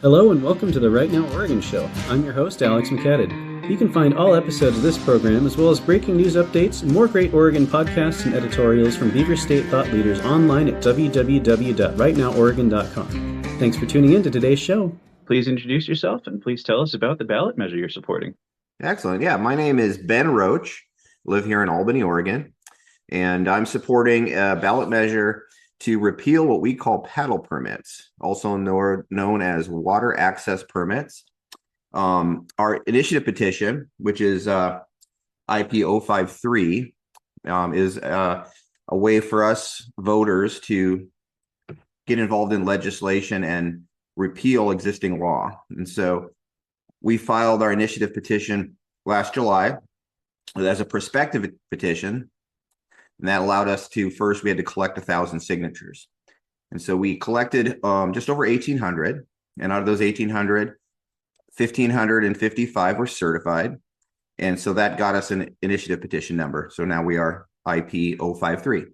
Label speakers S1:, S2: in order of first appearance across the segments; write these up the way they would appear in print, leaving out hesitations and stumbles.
S1: Hello and welcome to the Right Now Oregon Show. I'm your host, Alex McCadden. You can find all episodes of this program, as well as breaking news updates, more great Oregon podcasts, and editorials from Beaver State thought leaders online at www.rightnoworegon.com. Thanks for tuning in to today's show.
S2: Please introduce yourself and please tell us about the ballot measure you're supporting.
S3: Excellent. Yeah, my name is Ben Roach, live here in Albany, Oregon, and I'm supporting a ballot measure to repeal what we call paddle permits, also known as water access permits. Our initiative petition, which is IP53, is a way for us voters to get involved in legislation and repeal existing law. And so we filed our initiative petition last July as a prospective petition. And that allowed us to, first, we had to collect 1,000 signatures. And so we collected just over 1,800. And out of those 1,800, 1,555 were certified. And so that got us an initiative petition number. So now we are IP053.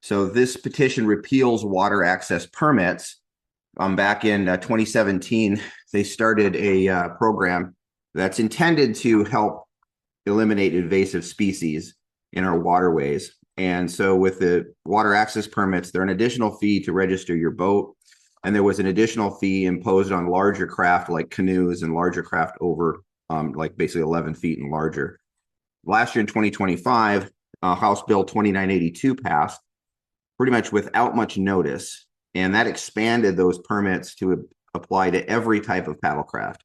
S3: So this petition repeals water access permits. Back in 2017, they started a program that's intended to help eliminate invasive species in our waterways. And so with the water access permits, they're an additional fee to register your boat. And there was an additional fee imposed on larger craft like canoes and larger craft over like basically 11 feet and larger. Last year in 2025, House Bill 2982 passed pretty much without much notice. And that expanded those permits to apply to every type of paddlecraft,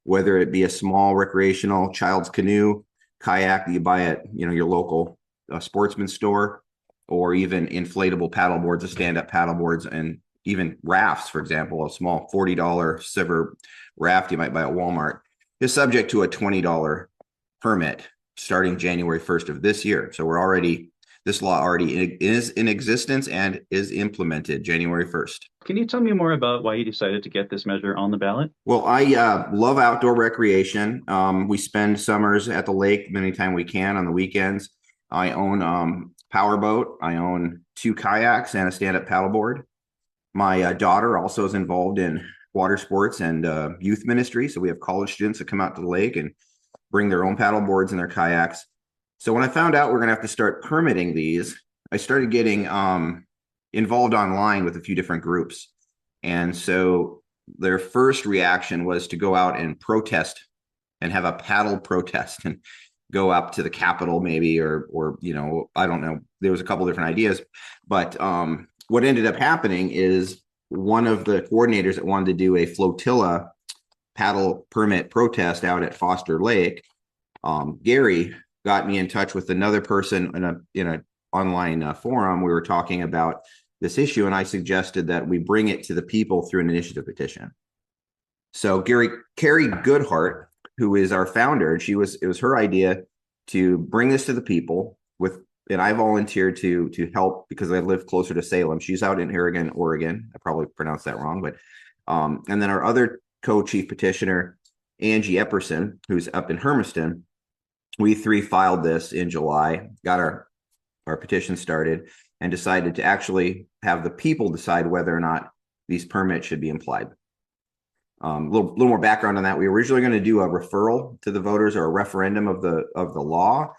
S3: whether it be a small recreational child's canoe, kayak that you buy at your local sportsman store, or even inflatable paddle boards, stand-up paddle boards, and even rafts, for example, a small $40 silver raft you might buy at Walmart is subject to a $20 permit starting January 1st of this year. So this law already is in existence and is implemented January 1st.
S2: Can you tell me more about why you decided to get this measure on the ballot?
S3: Well, I love outdoor recreation. We spend summers at the lake anytime we can on the weekends. I own powerboat. I own 2 kayaks and a stand-up paddleboard. My daughter also is involved in water sports and youth ministry. So we have college students that come out to the lake and bring their own paddleboards and their kayaks. So when I found out we're going to have to start permitting these, I started getting involved online with a few different groups. And so their first reaction was to go out and protest and have a paddle protest and go up to the Capitol maybe, or I don't know. There was a couple different ideas. But what ended up happening is one of the coordinators that wanted to do a flotilla paddle permit protest out at Foster Lake, Gary, got me in touch with another person in an online forum. We were talking about this issue, and I suggested that we bring it to the people through an initiative petition. So Carrie Goodhart, who is our founder, it was her idea to bring this to the people and I volunteered to help because I live closer to Salem. She's out in Oregon. I probably pronounced that wrong, but and then our other co-chief petitioner, Angie Epperson, who's up in Hermiston. We 3 filed this in July, got our petition started, and decided to actually have the people decide whether or not these permits should be applied. A little more background on that. We were originally going to do a referral to the voters or a referendum of the law,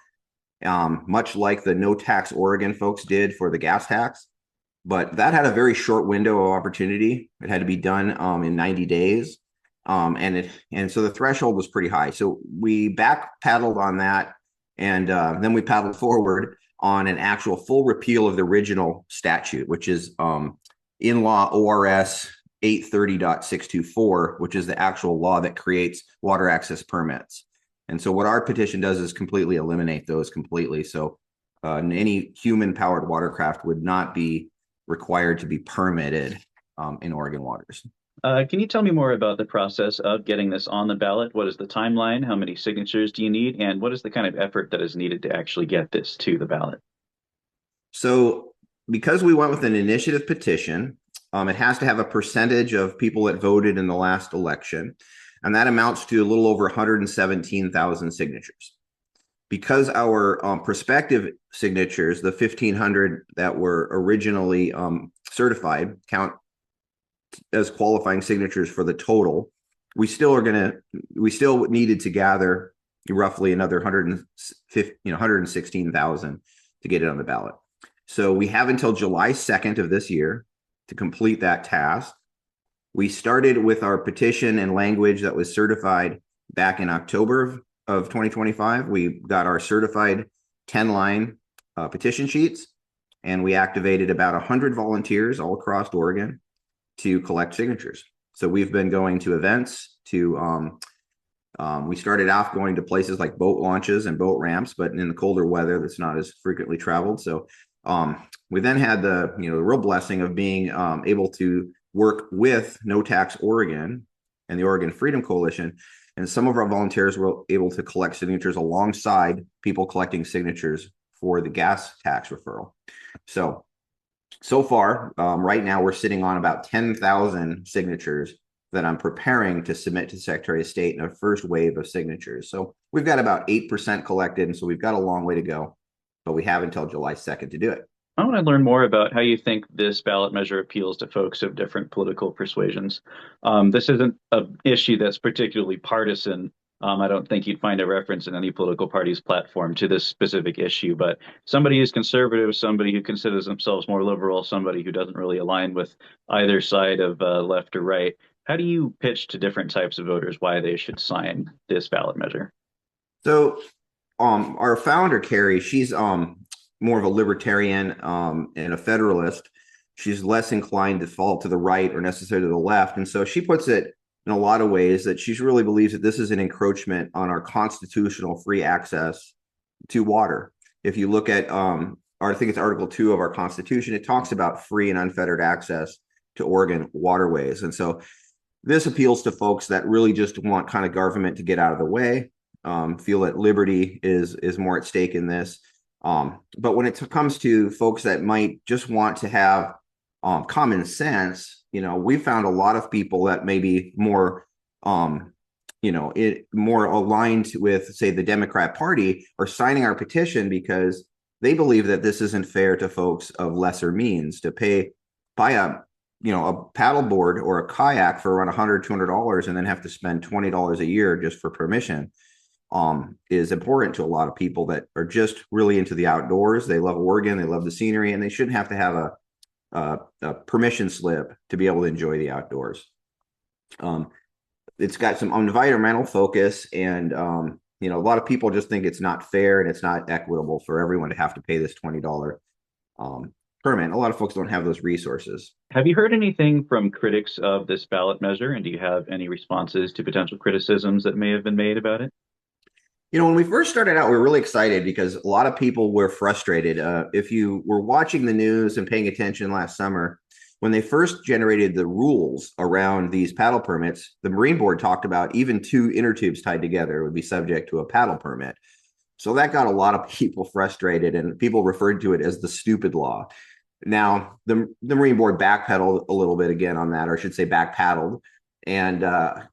S3: much like the no tax Oregon folks did for the gas tax. But that had a very short window of opportunity. It had to be done in 90 days. And so the threshold was pretty high. So we back paddled on that. And then we paddled forward on an actual full repeal of the original statute, which is in law ORS 830.624, which is the actual law that creates water access permits. And so what our petition does is completely eliminate those completely. So any human powered watercraft would not be required to be permitted in Oregon waters.
S2: Can you tell me more about the process of getting this on the ballot? What is the timeline? How many signatures do you need? And what is the kind of effort that is needed to actually get this to the ballot?
S3: So because we went with an initiative petition, it has to have a percentage of people that voted in the last election. And that amounts to a little over 117,000 signatures. Because our prospective signatures, the 1,500 that were originally certified, count as qualifying signatures for the total. We still needed to gather roughly another 116,000 to get it on the ballot. So we have until July 2nd of this year to complete that task. We started with our petition and language that was certified back in October of 2025. We got our certified 10-line petition sheets, and we activated about 100 volunteers all across Oregon to collect signatures. So we've been going to events we started off going to places like boat launches and boat ramps, but in the colder weather, that's not as frequently traveled. So we then had the real blessing of being able to work with No Tax Oregon and the Oregon Freedom Coalition. And some of our volunteers were able to collect signatures alongside people collecting signatures for the gas tax referral. So far, right now, we're sitting on about 10,000 signatures that I'm preparing to submit to the Secretary of State in a first wave of signatures. So we've got about 8% collected, and so we've got a long way to go, but we have until July 2nd to do it.
S2: I want to learn more about how you think this ballot measure appeals to folks of different political persuasions. This isn't an issue that's particularly partisan. I don't think you'd find a reference in any political party's platform to this specific issue, but somebody who's conservative, somebody who considers themselves more liberal, somebody who doesn't really align with either side of left or right, how do you pitch to different types of voters why they should sign this ballot measure?
S3: So our founder, Carrie, she's more of a libertarian and a federalist. She's less inclined to fall to the right or necessarily to the left. And so she puts it in a lot of ways that she really believes that this is an encroachment on our constitutional free access to water. If you look at, I think it's Article 2 of our Constitution, it talks about free and unfettered access to Oregon waterways. And so this appeals to folks that really just want kind of government to get out of the way, feel that liberty is more at stake in this. But when it comes to folks that might just want to have common sense, we found a lot of people that may be more, more aligned with, say, the Democrat Party are signing our petition because they believe that this isn't fair to folks of lesser means to buy a paddleboard or a kayak for around $100, $200 and then have to spend $20 a year just for permission. Is important to a lot of people that are just really into the outdoors. They love Oregon, they love the scenery, and they shouldn't have to have a permission slip to be able to enjoy the outdoors. It's got some environmental focus, and a lot of people just think it's not fair and it's not equitable for everyone to have to pay this $20 permit. A lot of folks don't have those resources.
S2: Have you heard anything from critics of this ballot measure, and do you have any responses to potential criticisms that may have been made about it?
S3: When we first started out, we were really excited because a lot of people were frustrated. If you were watching the news and paying attention last summer, when they first generated the rules around these paddle permits, the Marine Board talked about even 2 inner tubes tied together would be subject to a paddle permit. So that got a lot of people frustrated, and people referred to it as the stupid law. Now, the Marine Board backpedaled a little bit again on that, or I should say backpaddled, and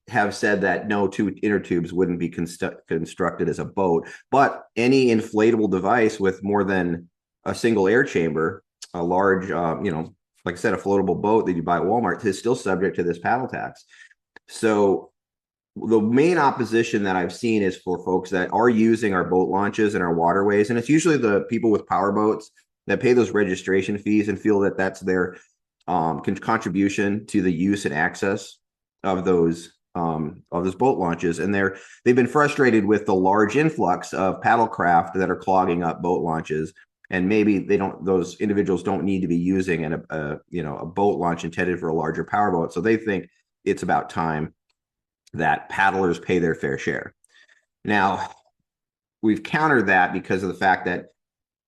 S3: have said that no 2 inner tubes wouldn't be constructed as a boat, but any inflatable device with more than a single air chamber, a large, like I said, a floatable boat that you buy at Walmart is still subject to this paddle tax. So the main opposition that I've seen is for folks that are using our boat launches and our waterways, and it's usually the people with power boats that pay those registration fees and feel that that's their contribution to the use and access of those boat launches. And they've been frustrated with the large influx of paddle craft that are clogging up boat launches, and maybe those individuals don't need to be using a boat launch intended for a larger powerboat. So they think it's about time that paddlers pay their fair share. Now, we've countered that because of the fact that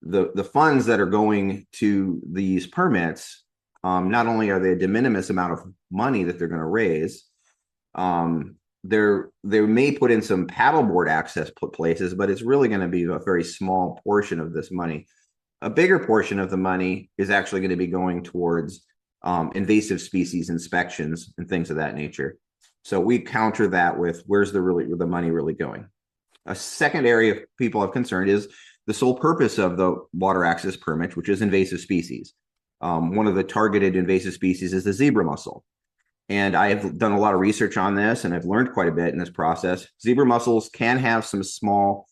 S3: the funds that are going to these permits, not only are they a de minimis amount of money that they're going to raise, they may put in some paddleboard access places, but it's really going to be a very small portion of this money. A bigger portion of the money is actually going to be going towards invasive species inspections and things of that nature. So we counter that with where's the money really going. A second area people have concerned is the sole purpose of the water access permit, which is invasive species. One of the targeted invasive species is the zebra mussel. and I have done a lot of research on this, and I've learned quite a bit in this process. Zebra mussels can have some small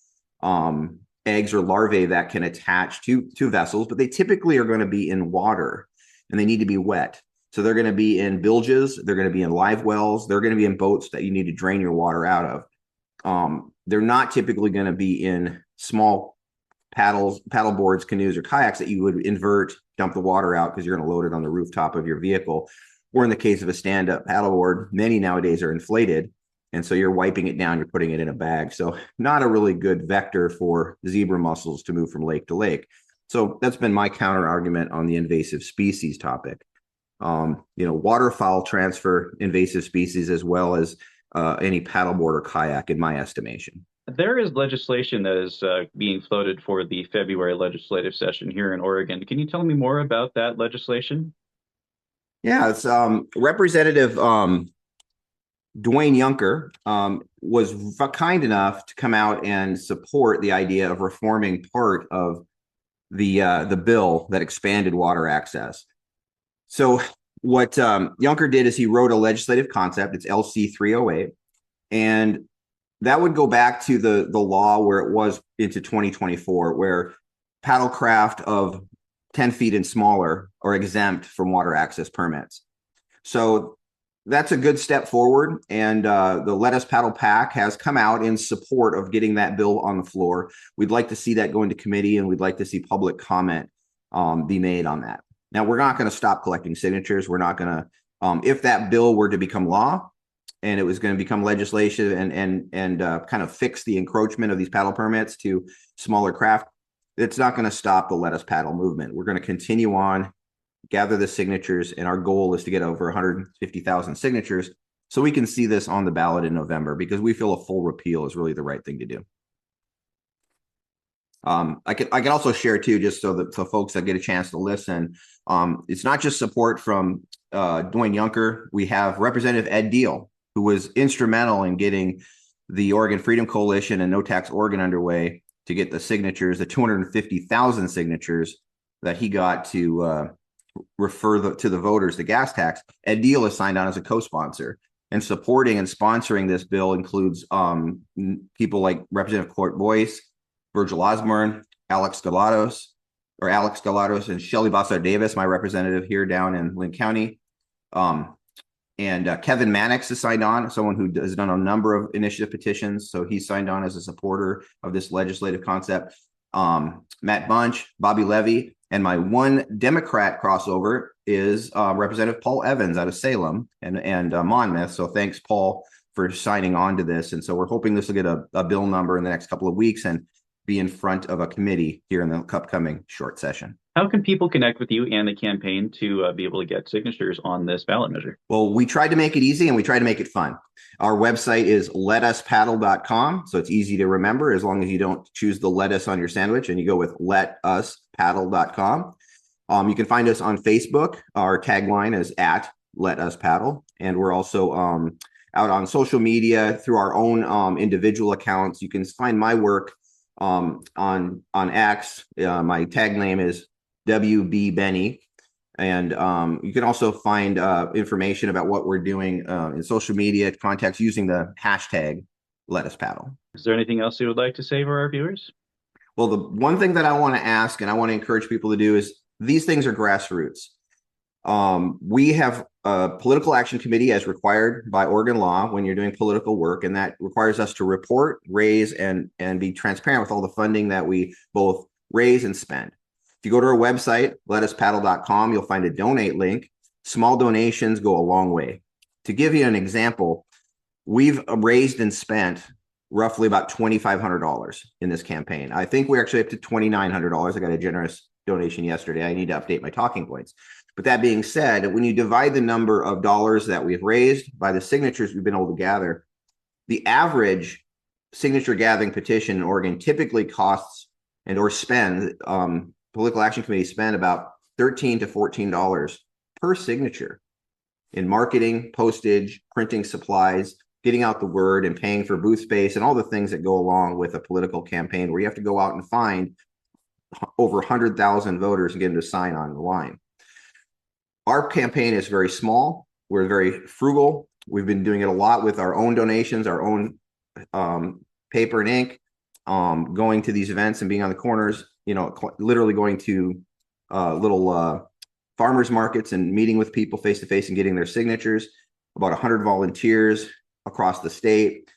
S3: eggs or larvae that can attach to vessels, but they typically are going to be in water, and they need to be wet. So they're going to be in bilges, they're going to be in live wells, they're going to be in boats that you need to drain your water out of. They're not typically going to be in small paddle boards, canoes, or kayaks that you would invert, dump the water out because you're going to load it on the rooftop of your vehicle. Or in the case of a stand-up paddleboard, many nowadays are inflated, and so you're wiping it down, you're putting it in a bag. So not a really good vector for zebra mussels to move from lake to lake. So that's been my counter argument on the invasive species topic. Waterfowl transfer invasive species as well as any paddleboard or kayak, in my estimation.
S2: There is legislation that is being floated for the February legislative session here in Oregon. Can you tell me more about that legislation?
S3: Yeah, it's Representative Dwayne Juncker was kind enough to come out and support the idea of reforming part of the bill that expanded water access. So what Juncker did is he wrote a legislative concept. It's LC 308, and that would go back to the law where it was into 2024, where paddlecraft of 10 feet and smaller are exempt from water access permits. So that's a good step forward. And the Let Us Paddle PAC has come out in support of getting that bill on the floor. We'd like to see that go into committee, and we'd like to see public comment be made on that. Now, we're not going to stop collecting signatures. We're not going to, if that bill were to become law, and it was going to become legislation and kind of fix the encroachment of these paddle permits to smaller craft, it's not going to stop the Let Us Paddle movement. We're going to continue on, gather the signatures, and our goal is to get over 150,000 signatures so we can see this on the ballot in November, because we feel a full repeal is really the right thing to do. I can also share too, just so that for folks that get a chance to listen, it's not just support from Dwayne Juncker. We have Representative Ed Deal, who was instrumental in getting the Oregon Freedom Coalition and No Tax Oregon underway to get the signatures, the 250,000 signatures that he got to refer to the voters the gas tax. Ed Deal is signed on as a co-sponsor, and supporting and sponsoring this bill includes people like Representative Court Boyce, Virgil Osborne, Alex Galatos, and Shelley Bossard Davis, my representative here down in Linn County. And Kevin Mannix is signed on, someone who has done a number of initiative petitions. So he's signed on as a supporter of this legislative concept. Matt Bunch, Bobby Levy, and my one Democrat crossover is Representative Paul Evans out of Salem and Monmouth. So thanks, Paul, for signing on to this. And so we're hoping this will get a bill number in the next couple of weeks and be in front of a committee here in the upcoming short session.
S2: How can people connect with you and the campaign to be able to get signatures on this ballot measure?
S3: Well, we tried to make it easy, and we tried to make it fun. Our website is letuspaddle.com, so it's easy to remember as long as you don't choose the lettuce on your sandwich and you go with letuspaddle.com. You can find us on Facebook. Our tagline is @letuspaddle, and we're also out on social media through our own individual accounts. You can find my work on X. My tag name is WB Benny, and you can also find information about what we're doing in social media contacts using the hashtag Let Us Paddle.
S2: Is there anything else you would like to say for our viewers?
S3: Well, the one thing that I want to ask and I want to encourage people to do is these things are grassroots. We have a political action committee as required by Oregon law when you're doing political work, and that requires us to report, raise, and be transparent with all the funding that we both raise and spend. If you go to our website, letuspaddle.com, you'll find a donate link. Small donations go a long way. To give you an example, we've raised and spent roughly about $2,500 in this campaign. I think we're actually up to $2,900. I got a generous donation yesterday. I need to update my talking points. But that being said, when you divide the number of dollars that we've raised by the signatures we've been able to gather, the average signature gathering petition in Oregon typically costs or spend, political action committees spend about $13 to $14 per signature in marketing, postage, printing supplies, getting out the word, and paying for booth space and all the things that go along with a political campaign where you have to go out and find over 100,000 voters and get them to sign on the line. Our campaign is very small. We're very frugal. We've been doing it a lot with our own donations, our own paper and ink, going to these events and being on the corners, literally going to little farmers markets and meeting with people face to face and getting their signatures. About 100 volunteers across the state.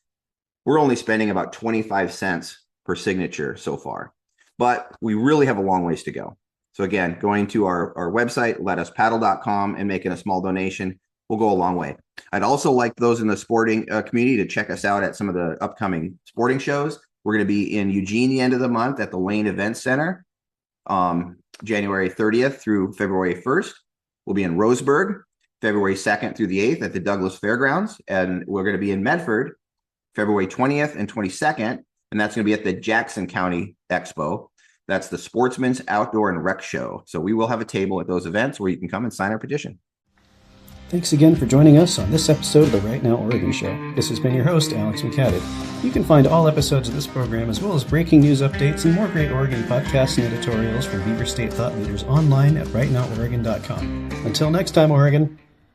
S3: We're only spending about 25 cents per signature so far, but we really have a long ways to go. So again, going to our website, letuspaddle.com, and making a small donation will go a long way. I'd also like those in the sporting community to check us out at some of the upcoming sporting shows. We're going to be in Eugene the end of the month at the Lane Event Center, January 30th through February 1st. We'll be in Roseburg, February 2nd through the 8th at the Douglas Fairgrounds. And we're going to be in Medford, February 20th and 22nd. And that's going to be at the Jackson County Expo. That's the Sportsman's Outdoor and Rec Show. So we will have a table at those events where you can come and sign our petition.
S1: Thanks again for joining us on this episode of the Right Now Oregon Show. This has been your host, Alex McCadden. You can find all episodes of this program, as well as breaking news updates and more great Oregon podcasts and editorials from Beaver State thought leaders online at rightnoworegon.com. Until next time, Oregon.